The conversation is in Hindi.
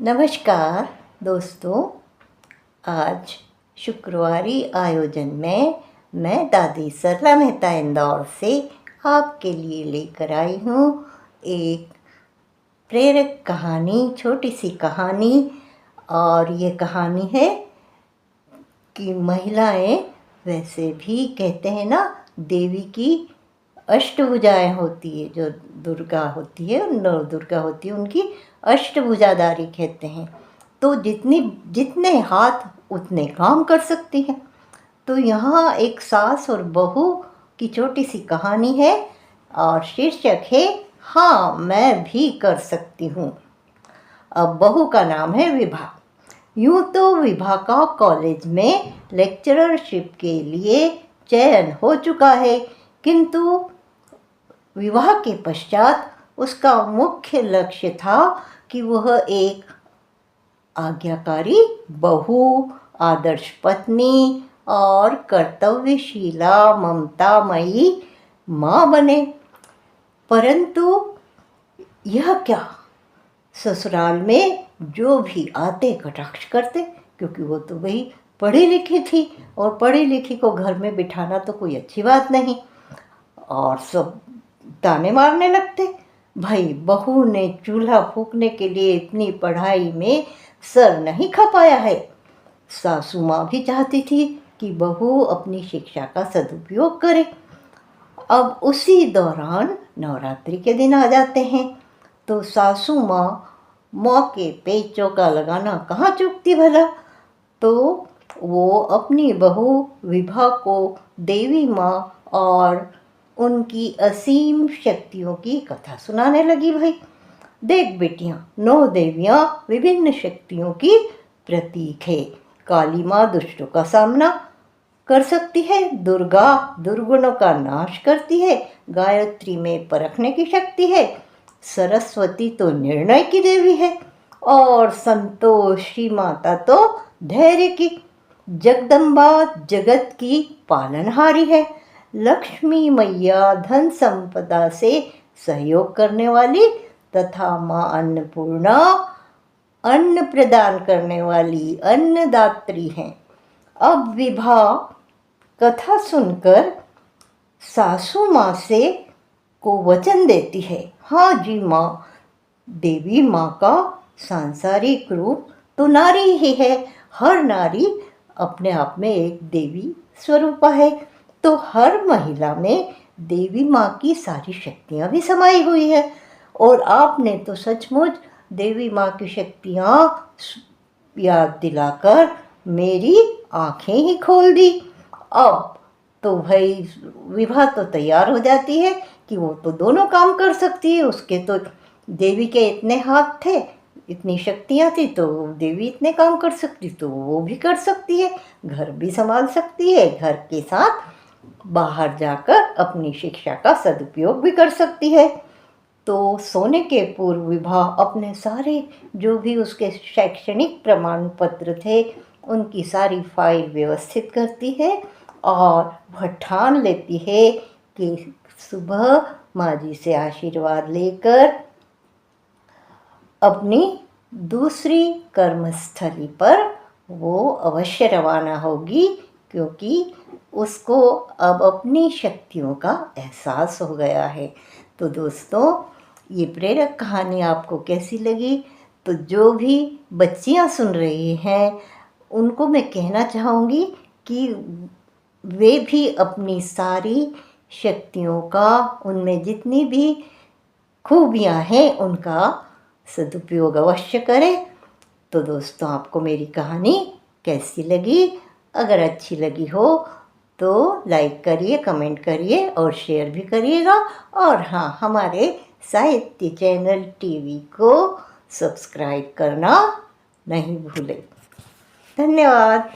नमस्कार दोस्तों। आज शुक्रवारी आयोजन में मैं दादी सरला मेहता इंदौर से आपके लिए लेकर आई हूँ एक प्रेरक कहानी, छोटी सी कहानी। और ये कहानी है कि महिलाएं वैसे भी कहते हैं ना, देवी की अष्टभुजाएं होती है। जो दुर्गा होती है, नौ दुर्गा होती है, उनकी अष्टभुजाधारी कहते हैं। तो जितने हाथ उतने काम कर सकती हैं। तो यहाँ एक सास और बहू की छोटी सी कहानी है और शीर्षक है हाँ मैं भी कर सकती हूँ। अब बहू का नाम है विभा। यूँ तो विभा का कॉलेज में लेक्चररशिप के लिए चयन हो चुका है, किंतु विवाह के पश्चात उसका मुख्य लक्ष्य था कि वह एक आज्ञाकारी बहू, आदर्श पत्नी और कर्तव्यशीला ममतामयी माँ बने। परंतु यह क्या, ससुराल में जो भी आते कटाक्ष करते, क्योंकि वो तो वही पढ़ी लिखी थी और पढ़ी लिखी को घर में बिठाना तो कोई अच्छी बात नहीं। और सब ताने मारने लगते, भाई बहू ने चूल्हा फूंकने के लिए इतनी पढ़ाई में सर नहीं खपाया है। सासू माँ भी चाहती थी कि बहू अपनी शिक्षा का सदुपयोग करे। अब उसी दौरान नवरात्रि के दिन आ जाते हैं, तो सासू माँ मौके पे चौका लगाना कहाँ चूकती भला। तो वो अपनी बहू विभा को देवी माँ और उनकी असीम शक्तियों की कथा सुनाने लगी। भाई देख बेटियां, 9 देवियां विभिन्न शक्तियों की प्रतीक है। काली माँ दुष्टों का सामना कर सकती है, दुर्गा दुर्गुणों का नाश करती है, गायत्री में परखने की शक्ति है, सरस्वती तो निर्णय की देवी है और संतोषी माता तो धैर्य की, जगदम्बा जगत की पालनहारी है, लक्ष्मी मैया धन संपदा से सहयोग करने वाली तथा माँ अन्नपूर्णा अन्न प्रदान करने वाली अन्नदात्री हैं। अब विभा कथा सुनकर सासू माँ से को वचन देती है, हाँ जी माँ, देवी माँ का सांसारिक रूप तो नारी ही है। हर नारी अपने आप में एक देवी स्वरूपा है, तो हर महिला में देवी माँ की सारी शक्तियाँ भी समाई हुई है। और आपने तो सचमुच देवी माँ की शक्तियाँ याद दिलाकर मेरी आंखें ही खोल दी। अब तो भाई विभा तो तैयार हो जाती है कि वो तो दोनों काम कर सकती है। उसके तो देवी के इतने हाथ थे, इतनी शक्तियाँ थी, तो देवी इतने काम कर सकती, तो वो भी कर सकती है, घर भी संभाल सकती है, घर के साथ बाहर जाकर अपनी शिक्षा का सदुपयोग भी कर सकती है। तो सोने के पूर्व विभा अपने सारे जो भी उसके शैक्षणिक प्रमाण पत्र थे उनकी सारी फाइल व्यवस्थित करती है और वह ठान लेती है कि सुबह माँ जी से आशीर्वाद लेकर अपनी दूसरी कर्मस्थली पर वो अवश्य रवाना होगी, क्योंकि उसको अब अपनी शक्तियों का एहसास हो गया है। तो दोस्तों, ये प्रेरक कहानी आपको कैसी लगी? तो जो भी बच्चियां सुन रही हैं उनको मैं कहना चाहूँगी कि वे भी अपनी सारी शक्तियों का, उनमें जितनी भी खूबियाँ हैं उनका सदुपयोग अवश्य करें। तो दोस्तों, आपको मेरी कहानी कैसी लगी? अगर अच्छी लगी हो तो लाइक करिए, कमेंट करिए और शेयर भी करिएगा। और हाँ, हमारे साहित्य चैनल टीवी को सब्सक्राइब करना नहीं भूलें। धन्यवाद।